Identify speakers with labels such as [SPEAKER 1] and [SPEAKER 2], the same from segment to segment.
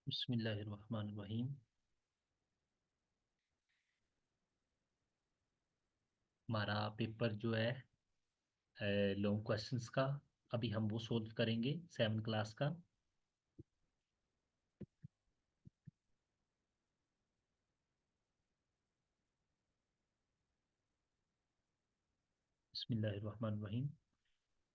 [SPEAKER 1] बिस्मिल्लाहिर्रहमानिर्रहीम। हमारा पेपर जो है लॉन्ग क्वेश्चंस का, अभी हम वो सोल्व करेंगे 7 क्लास का। बिस्मिल्लाहिर्रहमानिर्रहीम।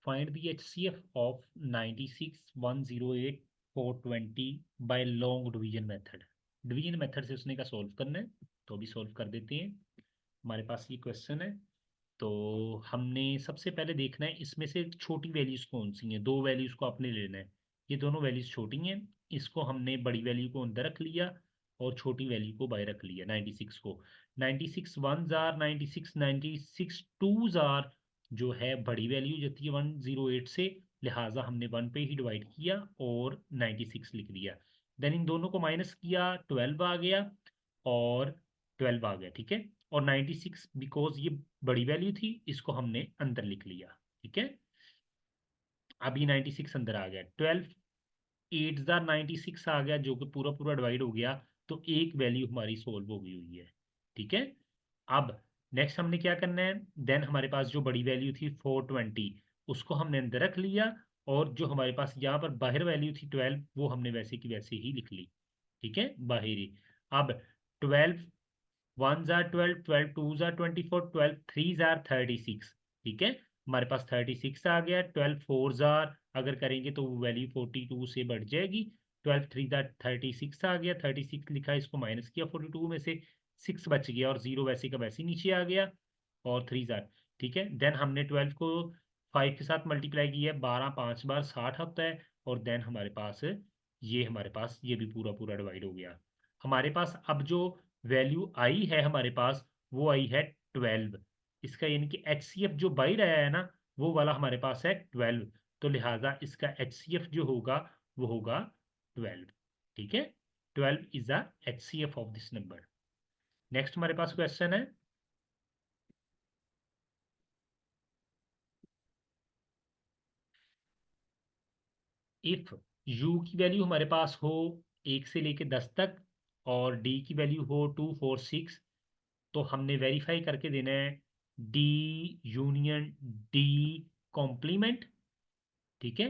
[SPEAKER 1] Find the HCF of 96 108 420 by long division method. Division method से उसने का सोल्व करना है, तो अभी सोल्व कर देते हैं। हमारे पास ये क्वेश्चन है, तो हमने सबसे पहले देखना है इसमें से छोटी वैल्यूज कौन सी हैं। दो वैल्यूज को आपने लेना है, ये दोनों वैल्यूज छोटी हैं, इसको हमने बड़ी वैल्यू को अंदर रख लिया और छोटी वैल्यू को बाहर रख लिया। 96 को 96 वन जार 96 96 टू जार जो है बड़ी वैल्यू जाती है 108 से, लिहाजा हमने 1 पे ही डिवाइड किया और 96 लिख दिया। देन इन दोनों को माइनस किया, 12 आ गया और 12 आ गया, ठीक है। और 96 बिकॉज ये बड़ी वैल्यू थी, इसको हमने अंदर लिख लिया, ठीक है। अब ये 96 अंदर आ गया, 12 8 96 आ गया, जो कि पूरा पूरा डिवाइड हो गया, तो एक वैल्यू हमारी सोल्व हो गई हुई है, ठीक है। अब नेक्स्ट हमने क्या करना है, देन हमारे पास जो बड़ी वैल्यू थी 420, उसको हमने अंदर रख लिया, और जो हमारे पास यहाँ पर बाहर वैल्यू थी 12, वो हमने वैसे की वैसे ही लिख ली, ठीक है, बाहरी। अब 12 वन जार 12, 12 टू जार 24, 12 थ्री जार 36, ठीक है। हमारे पास 36 आ गया। 12 फोर जार अगर करेंगे तो वो वैल्यू 42 से बढ़ जाएगी। 12 थ्री जार 36 आ गया, 36 लिखा, इसको माइनस किया 42 में से, 6 बच गया और जीरो वैसे का वैसे नीचे आ गया, और 3 जार, ठीक है। देन हमने 12 को 5 के साथ मल्टीप्लाई किया, 12 5 बार 60 होता है, और देन हमारे पास ये भी पूरा पूरा डिवाइड हो गया। हमारे पास अब जो वैल्यू आई है हमारे पास, वो आई है 12। इसका यानी कि एच सी एफ जो बाहर आया है ना, वो वाला हमारे पास है 12, तो लिहाजा इसका एच सी एफ जो होगा वो होगा 12, ठीक है। 12 is the H C F of this number. Next हमारे पास क्वेश्चन है, इफ u की वैल्यू हमारे पास हो 1 से लेके 10 तक, और d की वैल्यू हो 2 4 6, तो हमने वेरीफाई करके देना है डी यूनियन डी कॉम्प्लीमेंट, ठीक है,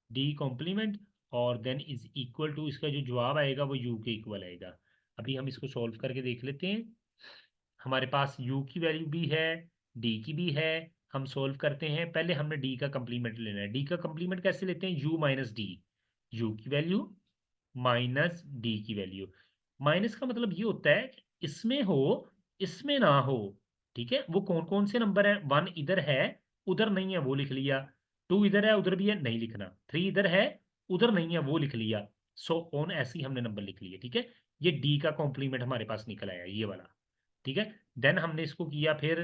[SPEAKER 1] डी कॉम्प्लीमेंट, और देन इज इक्वल टू, इसका जो जवाब आएगा वो यू के इक्वल आएगा। अभी हम इसको सॉल्व करके देख लेते हैं। हमारे पास u की वैल्यू भी है, d की भी है। हम सॉल्व करते हैं, पहले हमने d का कंप्लीमेंट लेना है। d का कंप्लीमेंट कैसे लेते हैं, u माइनस डी, u की वैल्यू माइनस डी की वैल्यू। माइनस का मतलब ये होता है कि इसमें हो इसमें ना हो, ठीक है। वो कौन कौन से नंबर है, 1 इधर है उधर नहीं है वो लिख लिया, 2 इधर है उधर भी है नहीं लिखना, 3 इधर है उधर नहीं है वो लिख लिया, सो ऑन ऐसे ही हमने नंबर लिख लिए, ठीक है। ये डी का कॉम्प्लीमेंट हमारे पास निकल आया, ये वाला, ठीक है। देन हमने इसको किया, फिर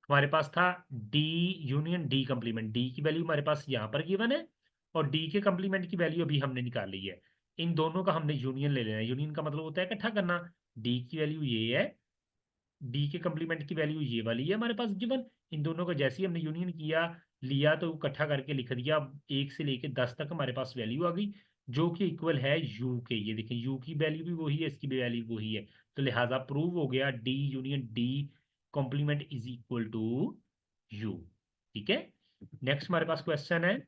[SPEAKER 1] हमारे पास था D union D complement, D की वैल्यू हमारे पास यहाँ पर गिवन है, और डी के कंप्लीमेंट की वैल्यू अभी हमने निकाल ली है। इन दोनों का हमने यूनियन ले लेना है। यूनियन का मतलब होता है इकट्ठा करना। डी की वैल्यू ये है, डी के कंप्लीमेंट की वैल्यू ये वाली है हमारे पास गिवन। इन दोनों को जैसे ही हमने यूनियन किया, लिया, तो इकट्ठा करके लिख दिया, 1 से लेके 10 तक हमारे पास वैल्यू आ गई, जो कि इक्वल है यू के। ये देखिए, यू की वैल्यू भी वही है, इसकी भी वैल्यू वही है, तो लिहाजा प्रूव हो गया D union D complement is equal to U, ठीक है। नेक्स्ट हमारे पास क्वेश्चन है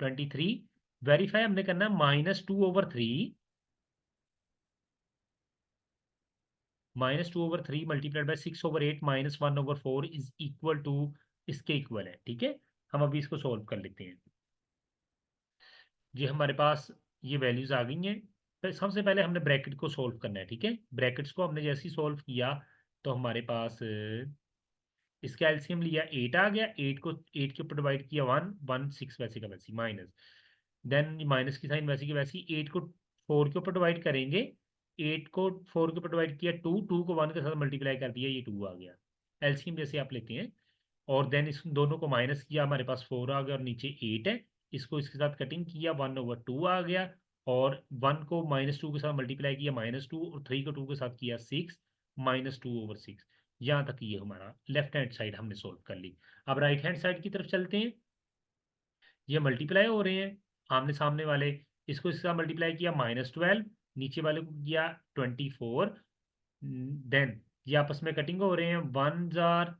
[SPEAKER 1] 23। वेरीफाई हमने करना है -2/3, -2/3 multiplied by 6/8 -1/4 is equal to, इसके इक्वल है, ठीक है। हम अभी इसको सॉल्व कर लेते हैं। ये हमारे पास ये वैल्यूज आ गई हैं, तो सबसे पहले हमने ब्रैकेट को सॉल्व करना है, ठीक है। ब्रैकेट्स को हमने जैसे ही सॉल्व किया, तो हमारे पास इसका एलसीएम लिया, 8 आ गया, 8 को 8 के ऊपर डिवाइड किया, 1 1 6 वैसे का वैसे माइनस, देन माइनस की साइन वैसे की वैसी, 8 को 4 के ऊपर डिवाइड करेंगे, 8 को 4 के ऊपर डिवाइड किया, 2 2 को 1 के साथ मल्टीप्लाई कर दिया, ये 2 आ गया। एलसीएम जैसे आप लेते हैं, और देन इस दोनों को माइनस किया, हमारे पास 4 आ गया और नीचे 8 है, इसको इसके साथ कटिंग किया, 1/2 आ गया, और 1 को -2 के साथ मल्टीप्लाई किया, -2, और 3 को 2 के साथ किया 6, -2/6। यहाँ तक ये हमारा लेफ्ट हैंड साइड हमने सोल्व कर ली। अब राइट हैंड साइड की तरफ चलते हैं। ये मल्टीप्लाई हो रहे हैं, आमने सामने वाले, इसको इसका मल्टीप्लाई किया -12, नीचे वाले को किया 24, देन ये आपस में कटिंग हो रहे हैं, 1 जार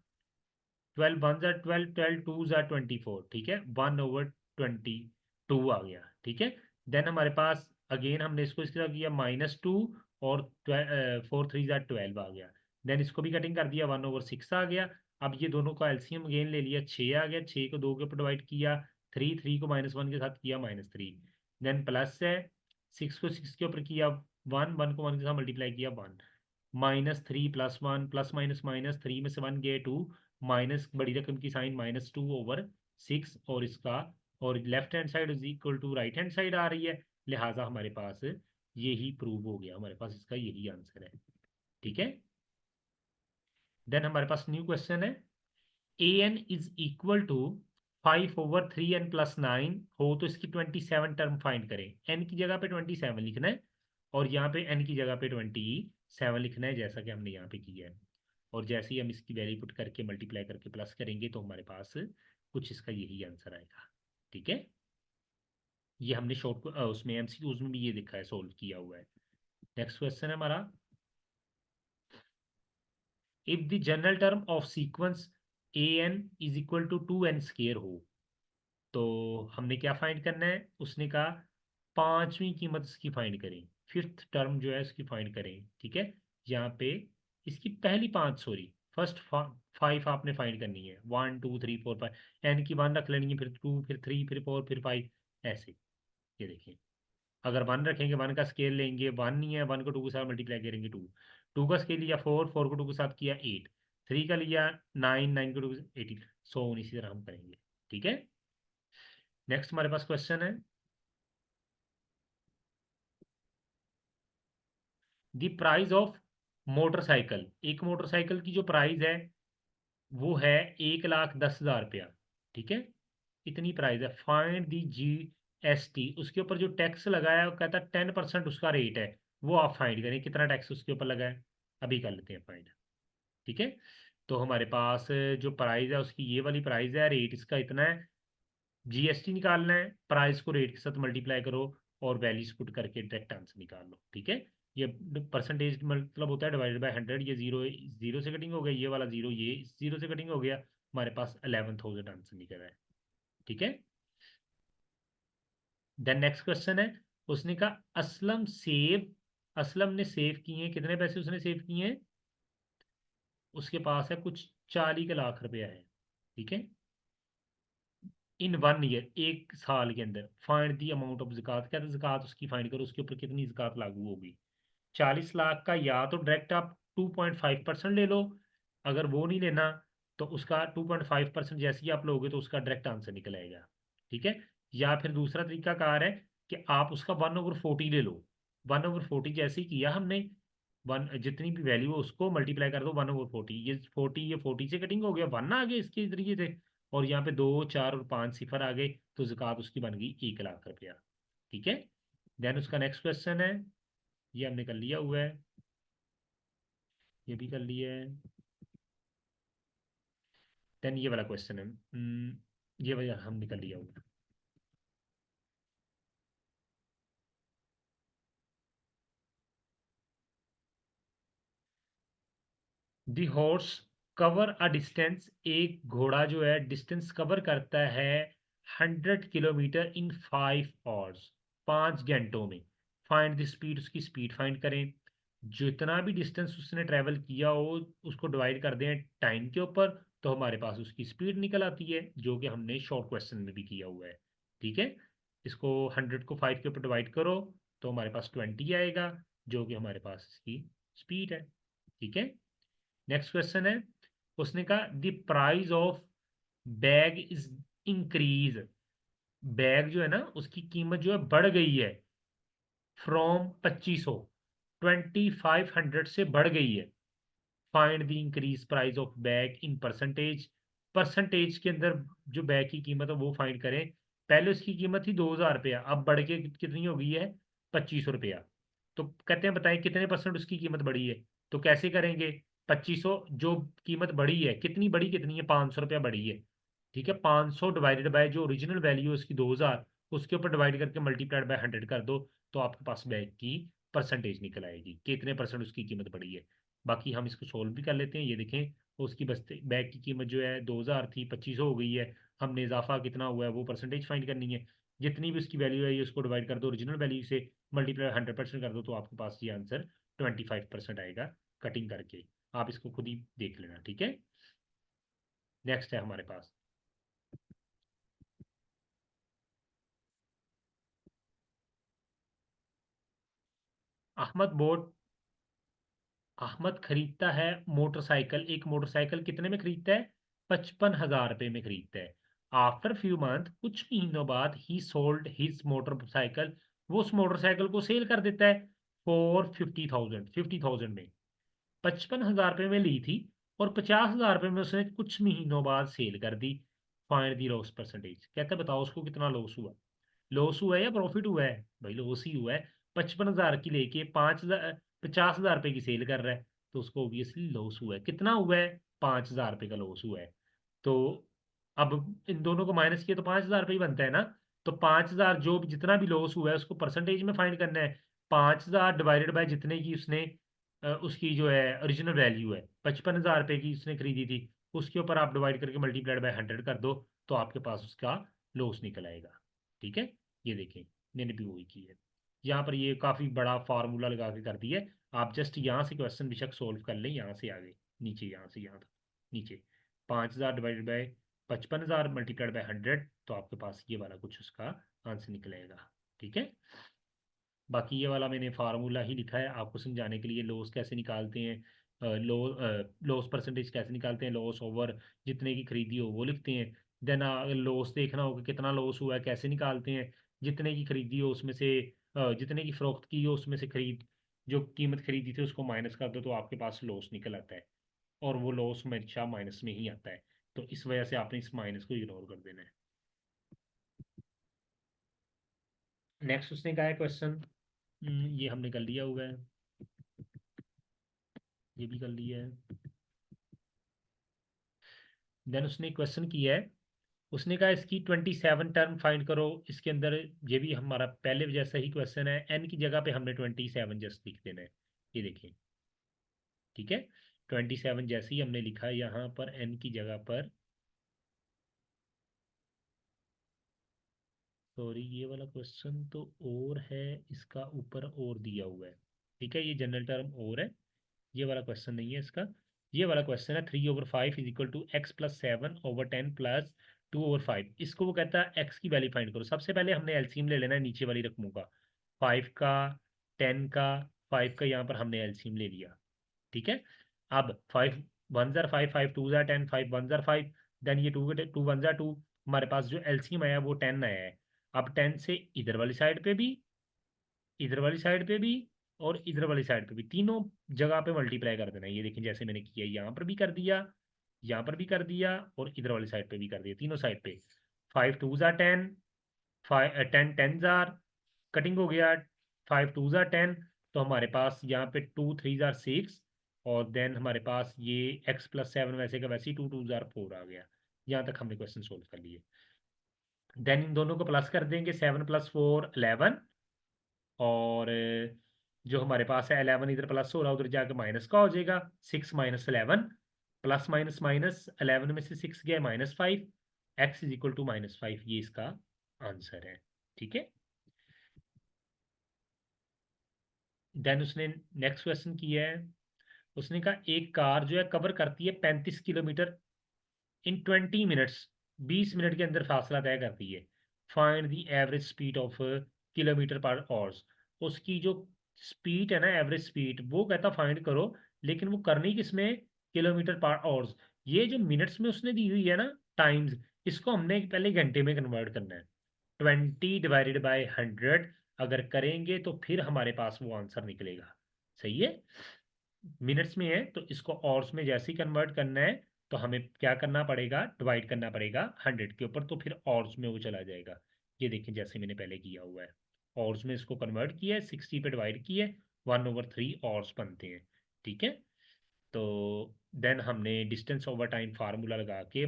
[SPEAKER 1] 12, 2 जार 24, ठीक है, 1/22 आ गया, ठीक है। देन हमारे पास अगेन हमने इसको इसके साथ किया -2 और 4 3 जार 12 आ गया। देन इसको भी कटिंग कर दिया, 1/6 आ गया। अब ये दोनों का एलसीएम अगेन ले लिया, 6 आ गया, 6 को 2 के ऊपर डिवाइड किया, 3 को -1 के साथ किया -3, देन प्लस है, 6 को 6 के ऊपर किया 1 को 1 के साथ मल्टीप्लाई किया 1, -3 +1 प्लस माइनस माइनस, 3 में से 1 गए 2, माइनस बड़ी रकम की साइन -2/6, और इसका और left hand side is equal to right hand side आ रही है, लिहाजा हमारे पास यही प्रूव हो गया, हमारे पास इसका यही आंसर है, ठीक है। देन हमारे पास न्यू क्वेश्चन है, an is equal to 5/3n+9 हो तो इसकी 27 टर्म फाइंड करें। n की जगह पे 27 लिखना है और यहाँ पे n की जगह पे 27 लिखना है, जैसा कि हमने यहाँ पे किया है। और जैसे ही हम इसकी वैल्यू पुट करके मल्टीप्लाई करके प्लस करेंगे तो हमारे पास कुछ इसका यही आंसर आएगा, ठीक है। ये हमने शॉर्ट उसमें एमसीक्यूज में भी ये दिखा है, सोल्व किया हुआ है। नेक्स्ट क्वेश्चन है हमारा, if the general term of sequence an is equal to 2n² हो, तो हमने क्या फाइंड करना है, उसने कहा पांचवी कीमत इसकी फाइंड करें, फिफ्थ टर्म जो है इसकी फाइंड करें, ठीक है। यहाँ पे इसकी पहली पांच, सॉरी फर्स्ट 5 आपने फाइंड करनी है, 1 2 3 4 5, एन की 1 रख लेनी है, फिर 2 फिर 3 फिर 4 फिर 5, ऐसे। ये देखिए, अगर 1 रखेंगे 1 का स्केल लेंगे, 1 नहीं है, 1 को 2 के साथ मल्टीप्लाई करेंगे 2, 2 का स्केल लिया 4, 4 को 2 के साथ किया 8, 3 का लिया 9, 9 को 2 18, सो इसी तरह हम करेंगे, ठीक है। नेक्स्ट हमारे पास क्वेश्चन है, द प्राइस ऑफ मोटरसाइकिल, एक मोटरसाइकिल की जो प्राइस है वो है 1,10,000 रुपया, ठीक है, इतनी प्राइस है। फाइंड दी GST, उसके ऊपर जो टैक्स लगाया है वो कहता है 10% उसका रेट है, वो आप फाइंड करें कितना टैक्स उसके ऊपर लगा है, अभी कर लेते हैं फाइंड, ठीक है। तो हमारे पास जो प्राइस है उसकी ये वाली प्राइस है, रेट इसका इतना है, जीएसटी निकालना है, प्राइस को रेट के साथ मल्टीप्लाई करो और वैल्यूज पुट करके डायरेक्ट आंसर निकाल लो, ठीक है। ये परसेंटेज मतलब होता है डिवाइडेड बाय 100, ये जीरो जीरो से कटिंग हो गया, ये वाला जीरो ये जीरो से कटिंग हो गया, हमारे पास 11,000 आंसर निकल रहा है, ठीक है। देन नेक्स्ट क्वेश्चन है, उसने कहा असलम ने सेव किए हैं, कितने पैसे उसने सेव किए हैं, उसके पास है कुछ 40 लाख रुपया है, ठीक है। इन 1 ईयर, एक साल के अंदर, फाइंड दी अमाउंट ऑफ ज़कात, कहते हैं ज़कात उसकी फाइंड करो, उसके ऊपर कितनी ज़कात लागू होगी। 40 लाख का या तो डायरेक्ट आप 2.5% ले लो, अगर वो नहीं लेना तो उसका 2.5% जैसे ही आप लोगे तो उसका डायरेक्ट आंसर निकल आएगा, ठीक है। या फिर दूसरा तरीका कार है कि आप उसका 1/40 ले लो, 1/40 जैसे ही किया हमने, वन जितनी भी वैल्यू है उसको मल्टीप्लाई कर दो 1/40, ये 40 से कटिंग हो गया, 1 आ गया इसके तरीके से, और यहाँ पे 2 4 और 5 सिफर आ गए, तो ज़कात उसकी बन गई 1 लाख रुपया, ठीक है। देन उसका नेक्स्ट क्वेश्चन है, ये हमने कर लिया हुआ है, ये भी कर लिया है। देन ये वाला क्वेश्चन है, ये वाला हम निकल लिया हुआ है। The horse cover a distance, एक घोड़ा जो है डिस्टेंस कवर करता है 100 किलोमीटर इन 5 आवर्स, 5 घंटों में। फाइंड द स्पीड, उसकी स्पीड फाइंड करें। जितना भी डिस्टेंस उसने ट्रेवल किया हो उसको डिवाइड कर दें टाइम के ऊपर, तो हमारे पास उसकी स्पीड निकल आती है, जो कि हमने शॉर्ट क्वेश्चन में भी किया हुआ है, ठीक है। इसको 100 को 5 के ऊपर डिवाइड करो तो हमारे पास 20 आएगा, जो कि हमारे पास इसकी स्पीड है, ठीक है। नेक्स्ट क्वेश्चन है, उसने कहा the price of bag is increase, bag जो है ना उसकी कीमत जो है बढ़ गई है, फ्रॉम 2500, 2500 से बढ़ गई है। Find the increase price of bag in percentage, percentage के अंदर जो बैग की कीमत है वो फाइंड करें। पहले उसकी कीमत थी 2,000 रुपया, अब बढ़ के कितनी हो गई है, 2500 रुपया। तो कहते हैं बताएं कितने परसेंट उसकी कीमत बढ़ी है, तो कैसे करेंगे, 2500 जो कीमत बढ़ी है, कितनी बढ़ी, कितनी है, 500 रुपया बढ़ी है, ठीक है। 500 डिवाइडेड बाय जो ओरिजिनल वैल्यू है उसकी 2,000, उसके ऊपर डिवाइड करके मल्टीप्लाइड बाय 100 कर दो, तो आपके पास बैग की परसेंटेज निकल आएगी, कितने परसेंट उसकी कीमत बढ़ी है। बाकी हम इसको सोल्व भी कर लेते हैं। ये देखें, उसकी बस्ते बैग की कीमत जो है 2000 थी, 2500 हो गई है। हमने इजाफा कितना हुआ है वो परसेंटेज फाइंड करनी है। जितनी भी उसकी वैल्यू है ये उसको डिवाइड कर दो ओरिजिनल वैल्यू से, मल्टीप्लाई 100% कर दो, तो आपके पास ये आंसर 25% आएगा कटिंग करके। आप इसको खुद ही देख लेना, ठीक है। नेक्स्ट है हमारे पास अहमद बोट। अहमद खरीदता है मोटरसाइकिल, एक मोटरसाइकिल कितने में खरीदता है? 55,000 रुपये में खरीदता है। आफ्टर फ्यू मंथ, कुछ महीनों बाद, ही सोल्ड हिज मोटरसाइकिल, वो उस मोटरसाइकिल को सेल कर देता है फॉर 50,000 में। 55,000 रुपये में ली थी और 50,000 रुपये में उसने कुछ महीनों बाद सेल कर दी। Find the loss percentage. कहता है बताओ उसको कितना लॉस हुआ। लॉस हुआ है या प्रॉफिट हुआ है? भाई लॉस ही हुआ है। 55,000 की लेके 5,000, 50,000 रुपये की सेल कर रहा है, तो उसको ऑब्वियसली लॉस हुआ है। कितना हुआ है? 5,000 रुपये का लॉस हुआ है। तो अब इन दोनों को माइनस किया तो 5,000 रुपये ही बनता है ना। तो 5,000 जो भी जितना भी लॉस हुआ है उसको परसेंटेज में फाइंड करना है। 5,000 डिवाइडेड बाय जितने की उसने उसकी जो है ओरिजिनल वैल्यू है, 55,000 रुपये की उसने खरीदी थी, उसके ऊपर आप डिवाइड करके मल्टीप्लाइड बाय 100 कर दो, तो आपके पास उसका लॉस निकल आएगा। ठीक है, ये देखें, मैंने भी वही की है। यहाँ पर ये काफ़ी बड़ा फार्मूला लगा के कर दिया है। आप जस्ट यहाँ से क्वेश्चन बेशक सोल्व कर लें, यहाँ से आगे नीचे, यहाँ से यहाँ तक नीचे। 5,000 डिवाइडेड बाय 55,000 मल्टीप्लाइड बाय 100, तो आपके पास ये वाला कुछ उसका आंसर निकलेगा। ठीक है, बाकी ये वाला मैंने फार्मूला ही लिखा है आपको समझाने के लिए, लॉस कैसे निकालते हैं, लॉस परसेंटेज कैसे निकालते हैं, लॉस ओवर जितने की खरीदी हो वो लिखते हैं। देन लॉस देखना होगा कितना लॉस हुआ है, कैसे निकालते हैं। जितने की खरीदी हो उसमें से जितने की फ़रोख्त की हो उसमें से खरीद जो कीमत खरीदी थी उसको माइनस कर दो, तो आपके पास लॉस निकल आता है। और वो लॉस हमेशा माइनस में ही आता है, तो इस वजह से आपने इस माइनस को इग्नोर कर देना है। नेक्स्ट उसने कहा है क्वेश्चन, ये हमने कर लिया हुआ है, ये भी कर लिया है। देन उसने क्वेश्चन किया है, उसने कहा इसकी 27 टर्म फाइंड करो। इसके अंदर ये भी हमारा पहले जैसा ही क्वेश्चन है, एन की जगह पे हमने 27 जस्ट लिख देना है। ये देखिए, ठीक है, 27 जैसे ही हमने लिखा है यहाँ पर एन की जगह पर, सॉरी ये वाला क्वेश्चन तो और है, इसका ऊपर और दिया हुआ है। ठीक है, ये जनरल टर्म और है, ये वाला क्वेश्चन नहीं है इसका। ये वाला क्वेश्चन है 3/5 is equal to X plus 7/10 plus 2/5। इसको वो कहता है एक्स की वैल्यू फाइंड करो। सबसे पहले हमने एलसीएम ले लेना है नीचे वाली रकमों का, 5 का, 10 का, 5 का, यहाँ पर हमने एलसीएम ले लिया। ठीक है, अब 5 वन जार 5, 5 टू जार 10, 5 वन जार 5, देन ये 2 वन जार 2, हमारे पास जो एलसीएम आया वो 10 आया है। अब 10 से इधर वाली साइड पे भी, इधर वाली साइड पे भी, और इधर वाली साइड पे भी, तीनों जगह पे मल्टीप्लाई कर देना है। ये देखिए जैसे मैंने किया, यहाँ पर भी कर दिया, यहाँ पर भी कर दिया, और इधर वाली साइड पे भी कर दिया, तीनों साइड पे। 5 2 जार 10, 5 10 10 जार, कटिंग हो गया, 5 2 जार 10, तो हमारे पास यहाँ पे 2 3 जार 6, और देन हमारे पास ये x+7 वैसे का वैसे ही 2 2 जार 4 आ गया। यहाँ तक हमने क्वेश्चन सोल्व कर लिए। देन इन दोनों को प्लस कर देंगे, 7 + 4 11, और जो हमारे पास है 11 इधर प्लस हो रहा है उधर जाके माइनस का हो जाएगा, 6 - 11, प्लस माइनस माइनस, 11 में से 6 गया -5, x इज इक्वल टू -5, ये इसका आंसर है। ठीक है, देन उसने नेक्स्ट क्वेश्चन किया है, उसने कहा एक कार जो है कवर करती है 35 किलोमीटर इन 20 मिनट्स, 20 मिनट के अंदर फासला तय करती है। Find the average speed of kilometre पर आवर्स। उसकी जो स्पीड है ना, एवरेज स्पीड, वो कहता फाइंड करो, लेकिन वो करनी किसमें? किलोमीटर पर आवर्स। ये जो मिनट्स में उसने दी हुई है ना, टाइम्स, इसको हमने पहले घंटे में कन्वर्ट करना है। 20/100 अगर करेंगे तो फिर हमारे पास वो आंसर निकलेगा। सही है, मिनट्स में है तो इसको आवर्स में जैसे ही कन्वर्ट करना है, तो हमें क्या करना पड़ेगा? डिवाइड करना पड़ेगा 100 के ऊपर, तो फिर आवर्स में वो चला जाएगा। ये देखिए जैसे मैंने पहले किया हुआ है, आवर्स में इसको कन्वर्ट किया है, 60 पे डिवाइड किया है, 1/3 आवर्स बनते हैं। ठीक है, तो देन हमने डिस्टेंस ओवर टाइम फार्मूला लगा के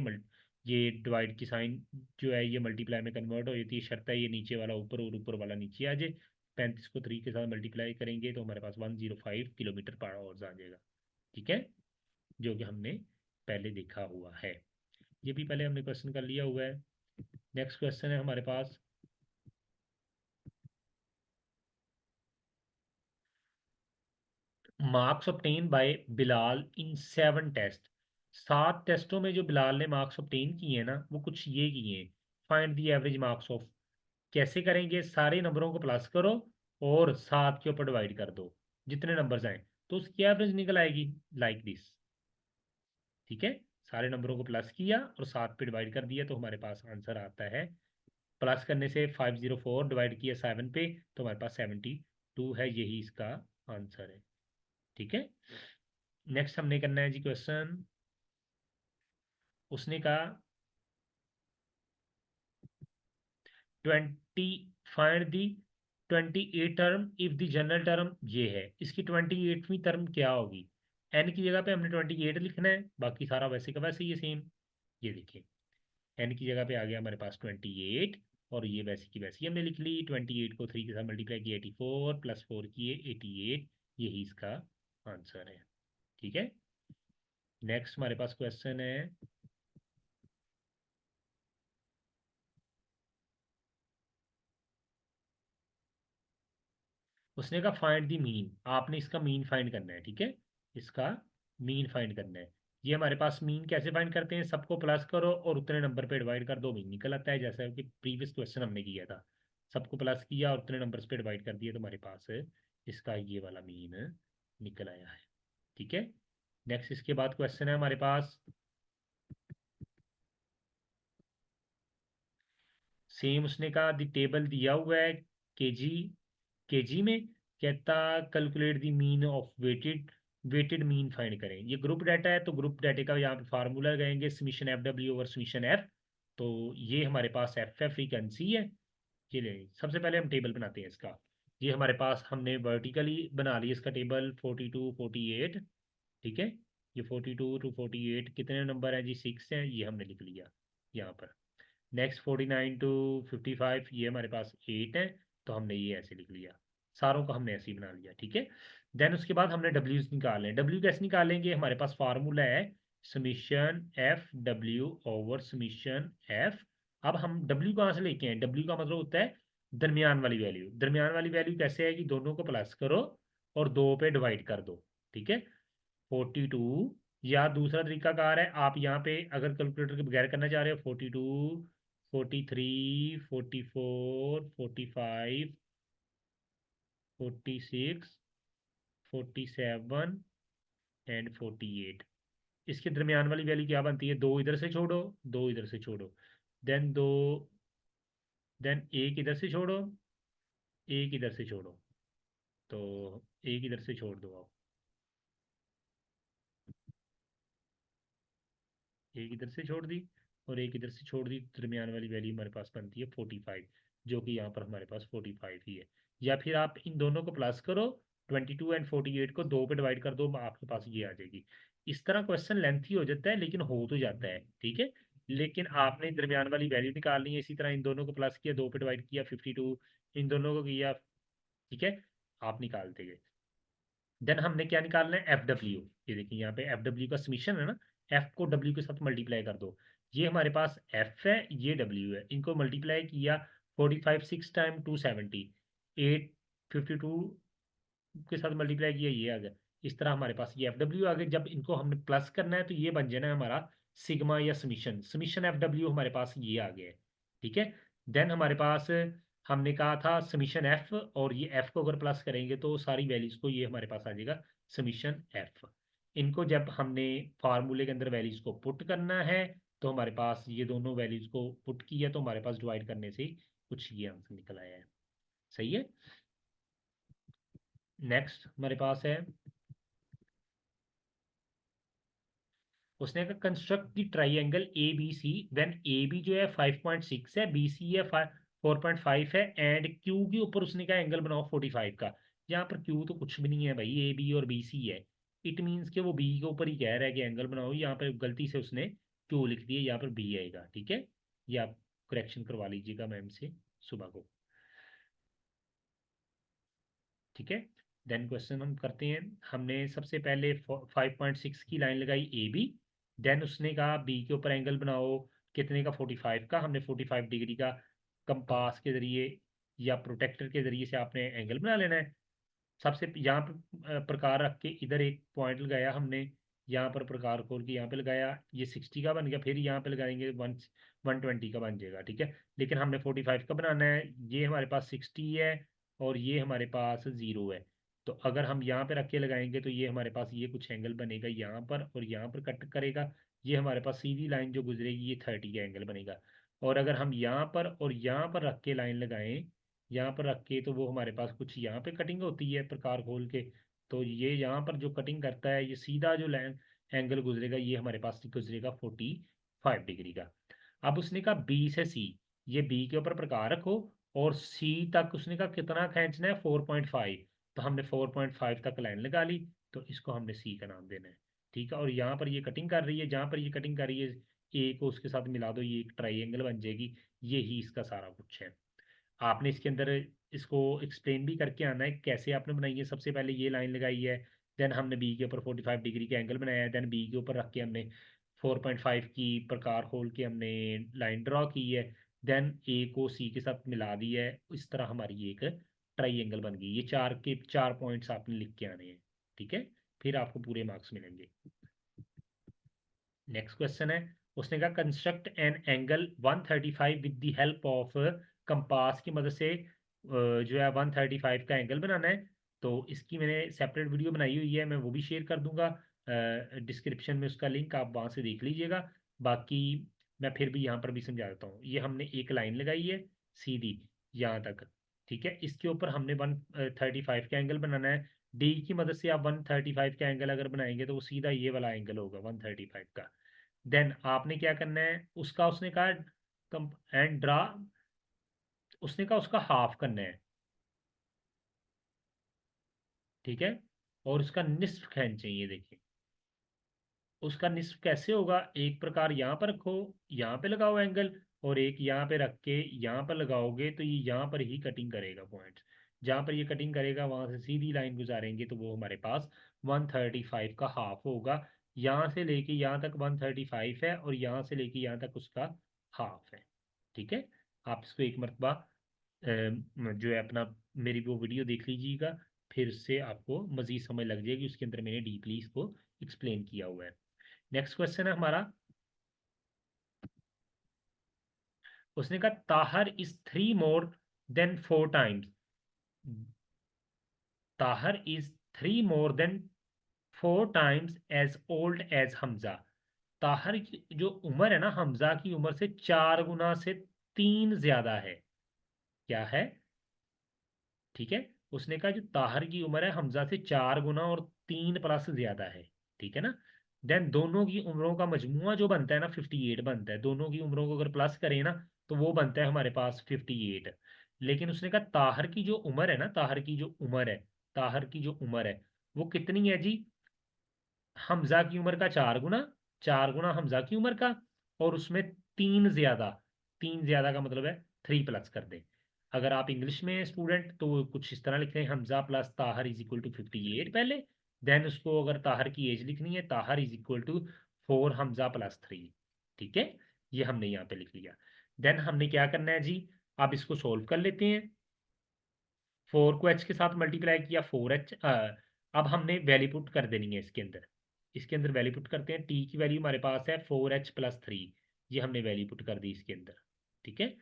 [SPEAKER 1] ये डिवाइड की साइन जो है ये मल्टीप्लाई में कन्वर्ट हो जाती है, शर्त है ये नीचे वाला ऊपर और ऊपर वाला नीचे आ जाए। 35 को 3 के साथ मल्टीप्लाई करेंगे तो हमारे पास 105 किलोमीटर पर आवर आ जाएगा। ठीक है, जो कि हमने पहले देखा हुआ है। ये भी पहले हमने क्वेश्चन कर लिया हुआ है। नेक्स्ट क्वेश्चन है हमारे पास, marks obtain by Bilal in 7 test. 7 टेस्टों में जो बिलाल ने मार्क्स ऑब्टेन किए हैं ना वो कुछ ये किए हैं। Find the average marks of. कैसे करेंगे, सारे नंबरों को प्लस करो और 7 के ऊपर डिवाइड कर दो, जितने नंबर्स आए तो उसकी एवरेज निकल आएगी, लाइक दिस। ठीक है, सारे नंबरों को प्लस किया और 7 पे डिवाइड कर दिया तो हमारे पास आंसर आता है। प्लस करने से 504 डिवाइड किया 7 पे तो हमारे पास 72 है, यही इसका आंसर है। ठीक है, नेक्स्ट हमने करना है जी क्वेश्चन। उसने कहा 20 find the 28 term if the general term ये है, इसकी 28वीं टर्म क्या होगी। एन की जगह पे हमने 28 लिखना है, बाकी सारा वैसे का वैसे ही है सेम। ये देखिए, एन की जगह पे आ गया हमारे पास 28 और ये वैसी की वैसी हमने लिख ली। 28 को 3 के साथ मल्टीप्लाई किया 84 प्लस 4 किए 88, यही इसका आंसर है। ठीक है, नेक्स्ट हमारे पास क्वेश्चन है, उसने कहा फाइंड दी मीन। आपने इसका मीन फाइंड करना है। ठीक है, इसका मीन फाइंड करना है। ये हमारे पास मीन कैसे फाइंड करते हैं, सबको प्लस करो और उतने नंबर पे डिवाइड कर दो, मीन निकल आता है, जैसा कि प्रीवियस क्वेश्चन हमने किया था। सबको प्लस किया और उतने नंबर्स पे डिवाइड कर दिया तो हमारे पास इसका ये वाला मीन निकल आया है। ठीक है, नेक्स्ट इसके बाद क्वेश्चन है हमारे पास, सेम उसने कहा द टेबल दिया हुआ है केजी, केजी में कहता calculate the mean of weighted, weighted mean find करें। ये ग्रुप डाटा है तो ग्रुप डाटा का यहाँ पे फार्मूला लगाएंगे, summation F W over summation F. तो ये हमारे पास एफ है फ्रीक्वेंसी है। ये ले, सबसे पहले हम टेबल बनाते हैं इसका। ये हमारे पास हमने वर्टिकली बना लिया इसका टेबल 42 48। ठीक है, ये 42 टू 48 कितने नंबर हैं जी, 6 हैं, ये हमने लिख लिया यहाँ पर। नेक्स्ट 49 टू 55 ये हमारे पास 8 है, तो हमने ये ऐसे लिख लिया, सारों को हमने ऐसे ही बना लिया। ठीक है, देन उसके बाद हमने डब्ल्यू निकालने हैं। डब्ल्यू कैसे निकालेंगे, हमारे पास फार्मूला है summation F W over summation F. अब हम डब्ल्यू कहाँ से लेके हैं, डब्ल्यू का मतलब होता है दरमियान वाली वैल्यू। दरमियान वाली वैल्यू कैसे है कि दोनों को प्लस करो और 2 पे डिवाइड कर दो। ठीक है, 42, या दूसरा तरीका कार है, आप यहाँ पे अगर कैलकुलेटर के बगैर करना चाह रहे हो 42 43 44 45 46 47 एंड 48। इसके दरमियान वाली वैल्यू क्या बनती है, 2 इधर से छोड़ो 2 इधर से छोड़ो, देन 2, देन एक इधर से छोड़ो एक इधर से छोड़ो, तो एक इधर से छोड़ दो आप, एक इधर से छोड़ दी और एक इधर से छोड़ दी, दरमियान वाली वैल्यू हमारे पास बनती है 45, जो कि यहाँ पर हमारे पास 45 ही है। या फिर आप इन दोनों को प्लस करो, 22 एंड 48 को 2 पे डिवाइड कर दो, आपके पास ये आ जाएगी। इस तरह क्वेश्चन लेंथी हो जाता है लेकिन हो तो जाता है। ठीक है, लेकिन आपने दरमियान वाली वैल्यू निकालनी है। इसी तरह इन दोनों को प्लस किया, 2 पे डिवाइड किया 52, इन दोनों को किया। ठीक है, आप निकालते गए। देन हमने क्या निकालना है, एफ डब्ल्यू। ये देखिए यहाँ पे एफ डब्ल्यू का समीशन है ना, एफ को डब्ल्यू के साथ मल्टीप्लाई कर दो। ये हमारे पास एफ है, ये डब्ल्यू है, इनको मल्टीप्लाई किया 45 6 टाइम 270, 8 52 के साथ मल्टीप्लाई किया, ये आ गया। इस तरह हमारे पास ये एफ डब्ल्यू आ गए। जब इनको हमने प्लस करना है तो ये बन जाना है हमारा सिग्मा या समीशन, समीशन एफ डब्ल्यू हमारे पास ये आ गया है। ठीक है, देन हमारे पास हमने कहा था समीशन एफ, और ये एफ को अगर प्लस करेंगे तो सारी वैल्यूज को ये हमारे पास आ जाएगा समीशन एफ। इनको जब हमने फार्मूले के अंदर वैल्यूज को पुट करना है तो हमारे पास ये दोनों वैल्यूज को पुट किया तो हमारे पास डिवाइड करने से कुछ ये आंसर निकल आया है। सही है, नेक्स्ट हमारे पास है, उसने कहा construct the triangle A B C when A B जो है 5.6 है, बी सी है 4.5 है, एंड क्यू के ऊपर उसने कहा एंगल बनाओ 45 का। यहाँ पर क्यू तो कुछ भी नहीं है भाई, ए बी और बी सी है। इट मीन्स कि वो बी के ऊपर ही कह रहा है कि एंगल बनाओ, यहाँ पर गलती से उसने क्यों लिख दिए, यहाँ पर बी आएगा। ठीक है, ये आप करेक्शन करवा लीजिएगा मैम से सुबह को। ठीक है, देन क्वेश्चन हम करते हैं। हमने सबसे पहले 5.6 की लाइन लगाई ए बी, देन उसने कहा बी के ऊपर एंगल बनाओ कितने का, 45 का। हमने 45 डिग्री का कंपास के जरिए या प्रोटेक्टर के जरिए से आपने एंगल बना लेना है। सबसे यहाँ पर प्रकार रख के इधर एक पॉइंट लगाया हमने, यहाँ पर प्रकार खोल के यहाँ पे लगाया, ये 60 का बन गया। फिर यहाँ पे लगाएंगे 120 का बन जाएगा। ठीक है, लेकिन हमने 45 का बनाना है। ये हमारे पास 60 है और ये हमारे पास 0 है। तो अगर हम यहाँ पे रख के लगाएंगे तो ये हमारे पास ये कुछ एंगल बनेगा यहाँ पर और यहाँ पर कट करेगा। ये हमारे पास सीधी लाइन जो गुजरेगी ये 30 का एंगल बनेगा। और अगर हम यहाँ पर और यहाँ पर रख के लाइन लगाएं, यहाँ पर रख के, तो वो हमारे पास कुछ यहाँ पे कटिंग होती है प्रकार खोल के, तो ये यहाँ पर जो कटिंग करता है, ये सीधा जो लाइन एंगल गुजरेगा ये हमारे पास गुजरेगा 45 डिग्री का। अब उसने कहा बी से सी, ये बी के ऊपर प्रकार रखो और सी तक उसने कहा कितना खींचना है, 4.5। तो हमने 4.5 तक लाइन लगा ली, तो इसको हमने सी का नाम देना है। ठीक है, और यहाँ पर ये कटिंग कर रही है, जहाँ पर ये कटिंग कर रही है ए को उसके साथ मिला दो, ये एक ट्राइंगल बन जाएगी। यही इसका सारा कुछ है। आपने इसके अंदर इसको एक्सप्लेन भी करके आना है कैसे आपने बनाई है। सबसे पहले ये लाइन लगाई है, देन हमने बी के ऊपर 45 डिग्री का एंगल बनाया है, देन बी के ऊपर रख के हमने 4.5 की प्रकार खोल के हमने लाइन ड्रॉ की है, देन ए को सी के साथ मिला दी है। इस तरह हमारी एक ट्राइंगल बन गई। ये चार के चार पॉइंट्स आपने लिख के आने हैं। ठीक है, फिर आपको पूरे मार्क्स मिलेंगे। नेक्स्ट क्वेश्चन है, उसने कहा construct an angle 135 with the help of compass की मदद से जो है 135 का एंगल बनाना है। तो इसकी मैंने सेपरेट वीडियो बनाई हुई है, मैं वो भी शेयर कर दूंगा डिस्क्रिप्शन में, उसका लिंक आप वहाँ से देख लीजिएगा। बाकी मैं फिर भी यहाँ पर भी समझा देता हूँ। ये हमने एक लाइन लगाई है सीधी यहाँ तक। ठीक है, इसके ऊपर हमने 135 का एंगल बनाना है। डी की मदद से आप 135 का एंगल अगर बनाएंगे तो वो सीधा ये वाला एंगल होगा 135 का। देन आपने क्या करना है, उसका उसने कहा एंड ड्रा, उसने कहा उसका हाफ करना है। ठीक है, और उसका निस्फ खींचना चाहिए। देखिए उसका निस्फ कैसे होगा, एक प्रकार यहाँ पर रखो, यहाँ पे लगाओ एंगल, और एक यहाँ पे रख के यहाँ पर लगाओगे तो ये यहाँ पर ही कटिंग करेगा पॉइंट। जहाँ पर ये कटिंग करेगा वहां से सीधी लाइन गुजारेंगे तो वो हमारे पास 135 का हाफ होगा। यहाँ से लेके यहाँ तक 135 है और यहाँ से लेके यहाँ तक उसका हाफ है। ठीक है, आप इसको एक मरतबा जो है अपना मेरी वो वीडियो देख लीजिएगा, फिर से आपको मजीद समझ लग जाएगी। उसके अंदर मैंने डीपली इसको एक्सप्लेन किया हुआ है। नेक्स्ट क्वेश्चन है हमारा, उसने कहा Tahir is 3 more than 4 times, Tahir is 3 more than 4 times as old as Hamza. Tahir की जो उम्र है ना, हमजा की उम्र से 4 गुना से 3 ज्यादा है। क्या है? ठीक है, उसने कहा जो ताहर की उम्र है हमजा से 4 गुना और 3 प्लस ज्यादा है। ठीक है ना, देन दोनों की उम्रों का मजमुआ जो बनता है ना 58 बनता है। दोनों की उम्रों को अगर प्लस करें ना तो वो बनता है हमारे पास 58। लेकिन उसने कहा ताहर की जो उम्र है ना, ताहर की जो उम्र है, ताहर की जो उम्र है वो कितनी है जी, हमजा की उम्र का 4 गुना, 4 गुना हमजा की उम्र का, और उसमें 3 ज्यादा। 3 ज्यादा का मतलब है 3 प्लस कर दें। अगर आप इंग्लिश में स्टूडेंट तो कुछ इस तरह लिखते हैं, Hamza plus Tahir is equal to 58 पहले, देन उसको अगर ताहर की एज लिखनी है, Tahir is equal to 4 Hamza plus 3। ठीक है, ये हमने यहाँ पे लिख लिया। देन हमने क्या करना है जी, अब इसको सोल्व कर लेते हैं। 4 को h के साथ मल्टीप्लाई किया, 4h। अब हमने वैल्यू पुट कर देनी है इसके अंदर। इसके अंदर वैल्यू पुट करते हैं। t की वैल्यू हमारे पास है 4h+3, ये हमने वैल्यू पुट कर दी इसके अंदर। ठीक है,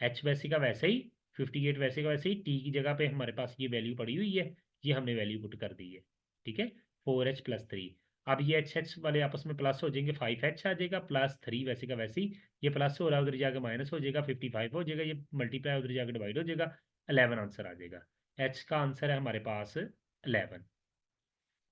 [SPEAKER 1] h वैसे का वैसे ही, 58 वैसे का वैसे ही, t की जगह पे हमारे पास ये वैल्यू पड़ी हुई है, ये हमने वैल्यू पुट कर दी है। ठीक है, 4h+3। अब ये एच वाले आपस में प्लस हो जाएंगे, 5h आ जाएगा, +3 वैसे का वैसे ही, ये प्लस हो रहा है उधर जाकर माइनस हो जाएगा, 55 हो जाएगा, ये मल्टीप्लाई उधर जाकर डिवाइड हो जाएगा, 11 आंसर आ जाएगा। एच का आंसर है हमारे पास 11।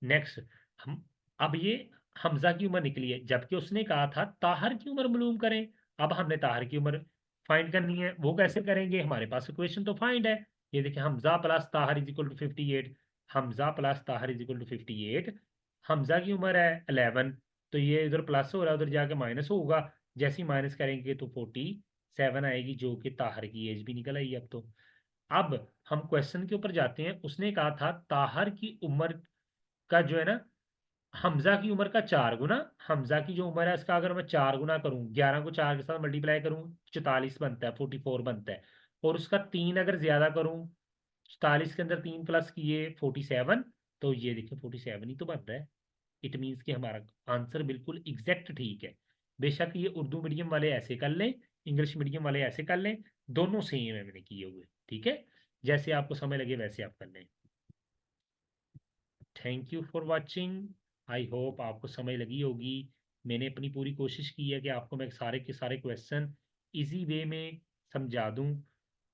[SPEAKER 1] नेक्स्ट, हम अब ये हमजा की उम्र निकली है, जबकि उसने कहा था ताहर की उम्र मालूम करें। अब हमने ताहर की उम्र फाइंड करनी है, वो कैसे करेंगे, हमारे पास इक्वेशन तो फाइंड है। ये देखिए, Hamza plus Tahir is equal to 58, Hamza plus Tahir is equal to 58। Hamza की उम्र है 11, तो ये इधर प्लस हो रहा है, उधर जाके माइनस होगा। जैसे ही माइनस करेंगे तो 47 आएगी, जो कि ताहर की एज भी निकल आई अब तो। अब हम क्वेश्चन के ऊपर जाते हैं। उसने कहा था ताहर की उम्र का जो है ना, हमजा की उम्र का 4 गुना। हमजा की जो उम्र है इसका अगर मैं 4 गुना करूं, 11 को 4 के साथ मल्टीप्लाई करूं, 44 बनता है, 44 बनता है। और उसका 3 अगर ज्यादा करूं, 44 के अंदर 3 प्लस किए 47, तो ये देखिए 47 ही तो बन रहा है। इट मीन्स कि हमारा आंसर बिल्कुल एग्जैक्ट ठीक है। बेशक ये उर्दू मीडियम वाले ऐसे कर लें, इंग्लिश मीडियम वाले ऐसे कर लें, दोनों सेम है मैंने किए हुए। ठीक है, जैसे आपको समय लगे वैसे आप कर लें। Thank you for watching. I hope आपको समय लगी होगी। मैंने अपनी पूरी कोशिश की है कि आपको मैं सारे के सारे क्वेश्चन इजी वे में समझा दूं।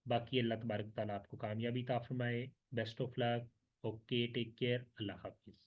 [SPEAKER 1] बाकी अल्लाह तबारक ताला आपको कामयाबी ता फरमाए। Best of luck. Okay, take care, अल्लाह हाफिज़।